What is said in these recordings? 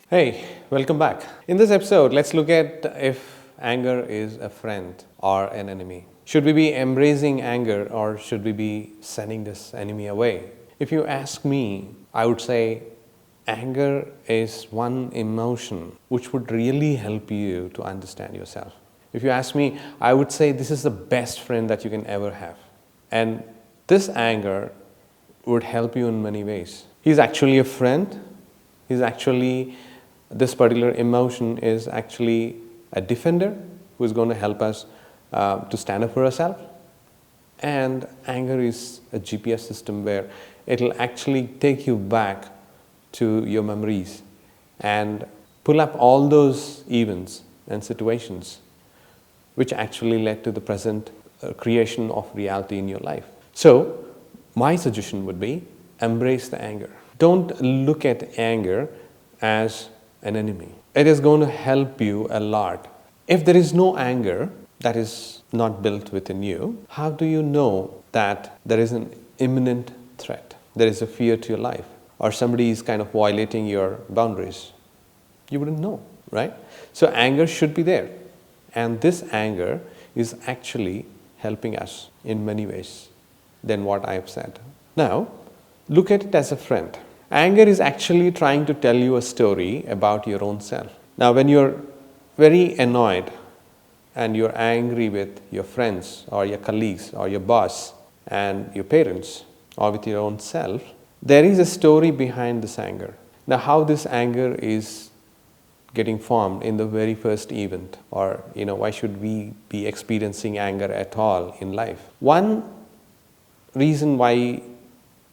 Hey, welcome back. In this episode, let's look at if anger is a friend or an enemy. Should we be embracing anger or should we be sending this enemy away? If you ask me, I would say anger is one emotion which would really help you to understand yourself. If you ask me, I would say this is the best friend that you can ever have. And this anger would help you in many ways. He's actually a friend. This particular emotion is actually a defender who is going to help us to stand up for ourselves. And anger is a GPS system where it will actually take you back to your memories and pull up all those events and situations which actually led to the present creation of reality in your life. So, my suggestion would be embrace the anger. Don't look at anger as an enemy. It is going to help you a lot. If there is no anger that is not built within you, how do you know that there is an imminent threat? There is a fear to your life, or somebody is kind of violating your boundaries? You wouldn't know, right? So anger should be there. And this anger is actually helping us in many ways than what I have said. Now, look at it as a friend. Anger is actually trying to tell you a story about your own self. Now, when you're very annoyed and you're angry with your friends or your colleagues or your boss and your parents or with your own self, there is a story behind this anger. Now, how this anger is getting formed in the very first event, or why should we be experiencing anger at all in life? One reason why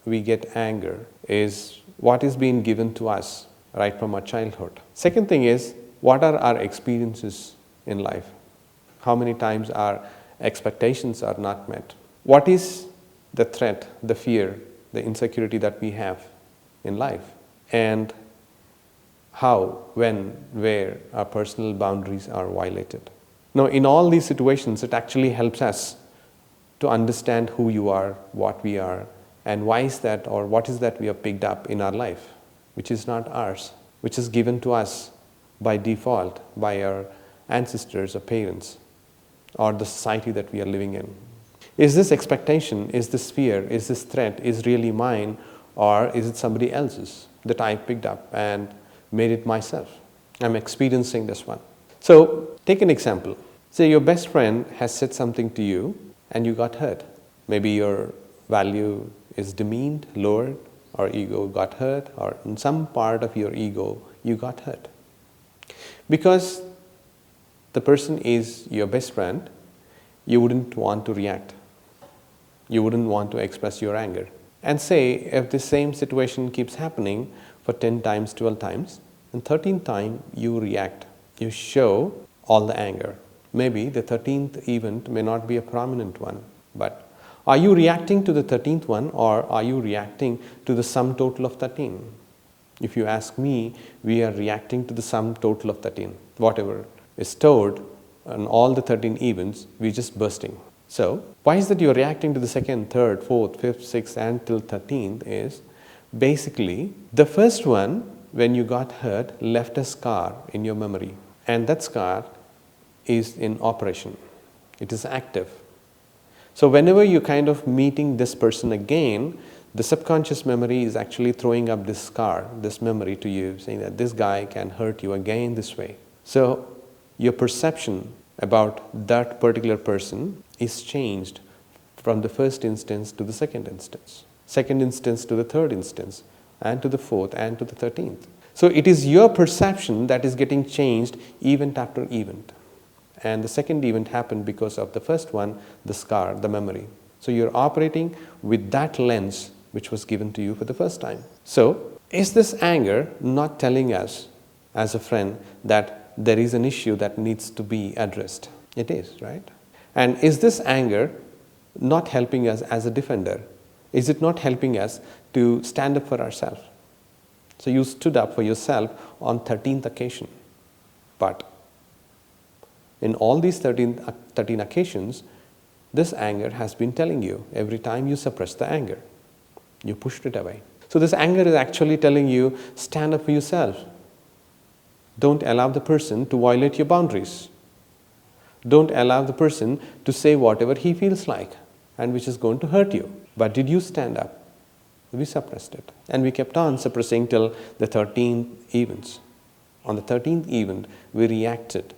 we get anger is what is being given to us right from our childhood. Second thing is, what are our experiences in life? How many times our expectations are not met? What is the threat, the fear, the insecurity that we have in life? And how, when, where our personal boundaries are violated. Now, in all these situations, it actually helps us to understand who you are, what we are, and why is that, or what is that we have picked up in our life, which is not ours, which is given to us by default by our ancestors or parents, or the society that we are living in. Is this expectation, is this fear, is this threat, is really mine, or is it somebody else's that I picked up and made it myself? I'm experiencing this one. So, take an example. Say your best friend has said something to you and you got hurt. Maybe your value is demeaned, lowered, or ego got hurt, or in some part of your ego you got hurt. Because the person is your best friend, you wouldn't want to react. You wouldn't want to express your anger. And say if the same situation keeps happening for 10 times, 12 times, and 13th time you react. You show all the anger. Maybe the 13th event may not be a prominent one, but are you reacting to the 13th one, or are you reacting to the sum total of 13? If you ask me, we are reacting to the sum total of 13. Whatever is stored on all the 13 events, we're just bursting. So, why is that you're reacting to the second, third, fourth, fifth, sixth, and till 13th is basically the first one, when you got hurt, left a scar in your memory. And that scar is in operation. It is active. So whenever you're kind of meeting this person again, the subconscious memory is actually throwing up this scar, this memory to you, saying that this guy can hurt you again this way. So your perception about that particular person is changed from the first instance to the second instance to the third instance, and to the fourth, and to the 13th. So it is your perception that is getting changed event after event. And the second event happened because of the first one, the scar, the memory. So you're operating with that lens which was given to you for the first time. So is this anger not telling us as a friend that there is an issue that needs to be addressed? It is, right? And is this anger not helping us as a defender? Is it not helping us to stand up for ourselves? So you stood up for yourself on 13th occasion. But in all these 13 occasions, this anger has been telling you every time you suppress the anger, you pushed it away. So this anger is actually telling you, stand up for yourself. Don't allow the person to violate your boundaries. Don't allow the person to say whatever he feels like and which is going to hurt you. But did you stand up? We suppressed it. And we kept on suppressing till the 13th events. On the 13th event, we reacted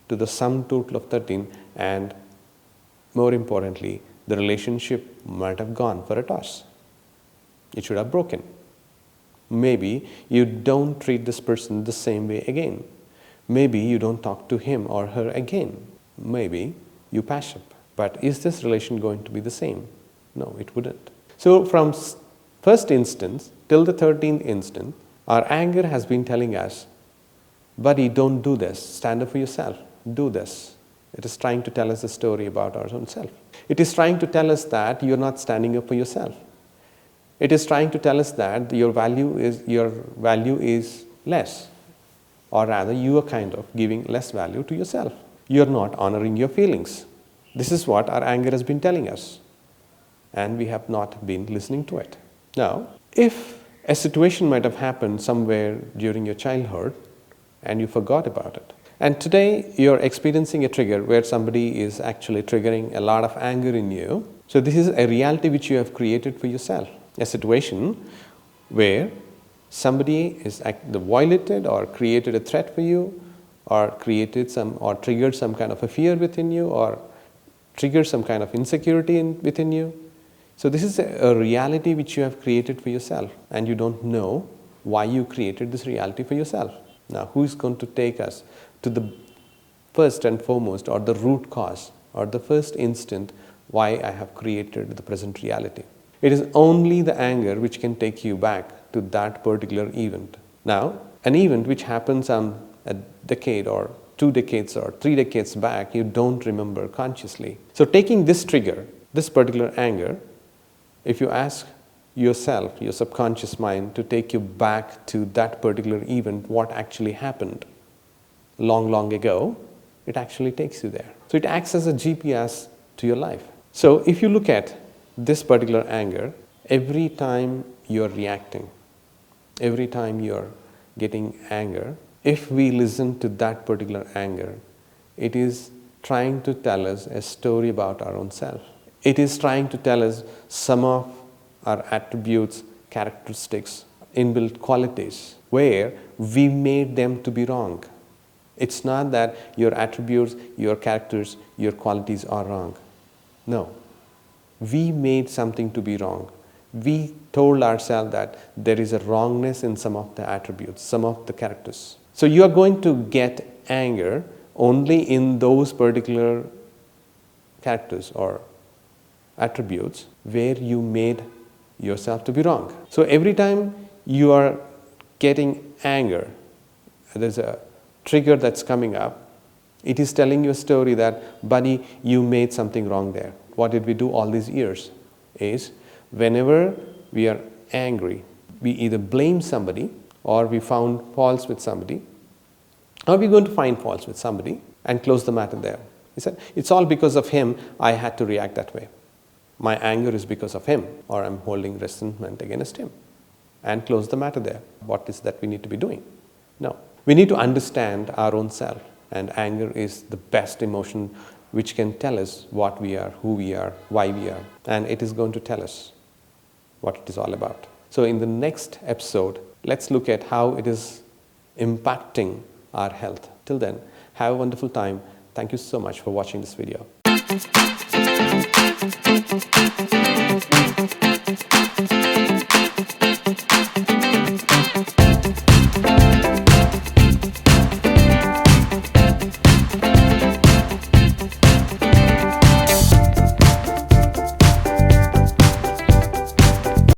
to the sum total of 13, and more importantly, the relationship might have gone for a toss. It should have broken. Maybe you don't treat this person the same way again. Maybe you don't talk to him or her again. Maybe you patch up. But is this relation going to be the same? No, it wouldn't. So from first instance till the 13th instant, our anger has been telling us, buddy, don't do this. Stand up for yourself. Do this. It is trying to tell us a story about our own self. It is trying to tell us that you're not standing up for yourself. It is trying to tell us that your value is less, or rather you are kind of giving less value to yourself. You're not honoring your feelings. This is what our anger has been telling us, and we have not been listening to it. Now, if a situation might have happened somewhere during your childhood and you forgot about it, and today you're experiencing a trigger where somebody is actually triggering a lot of anger in you, so this is a reality which you have created for yourself. A situation where somebody is violated or created a threat for you, or triggered some kind of a fear within you, or triggered some kind of insecurity within you. So this is a reality which you have created for yourself, and you don't know why you created this reality for yourself. Now, who is going to take us to the first and foremost, or the root cause, or the first instant why I have created the present reality? It is only the anger which can take you back to that particular event. Now, an event which happens a decade or 2 decades or 3 decades back, you don't remember consciously. So taking this trigger, this particular anger, if you ask yourself, your subconscious mind, to take you back to that particular event, what actually happened long, long ago, it actually takes you there. So it acts as a GPS to your life. So if you look at this particular anger, every time you're reacting, every time you're getting anger, if we listen to that particular anger, it is trying to tell us a story about our own self. It is trying to tell us some of our attributes, characteristics, inbuilt qualities, where we made them to be wrong. It's not that your attributes, your characters, your qualities are wrong. No. We made something to be wrong. We told ourselves that there is a wrongness in some of the attributes, some of the characters. So you are going to get anger only in those particular characters or attributes where you made yourself to be wrong. So every time you are getting anger, there's a trigger that's coming up, it is telling you a story that, buddy, you made something wrong there. What did we do all these years? Is whenever we are angry, we either blame somebody, or we found faults with somebody, or we're going to find faults with somebody and close the matter there. He said, it's all because of him, I had to react that way. My anger is because of him, or I'm holding resentment against him, and close the matter there. What is that we need to be doing? No. We need to understand our own self, and anger is the best emotion which can tell us what we are, who we are, why we are, and it is going to tell us what it is all about. So in the next episode, let's look at how it is impacting our health. Till then, have a wonderful time. Thank you so much for watching this video.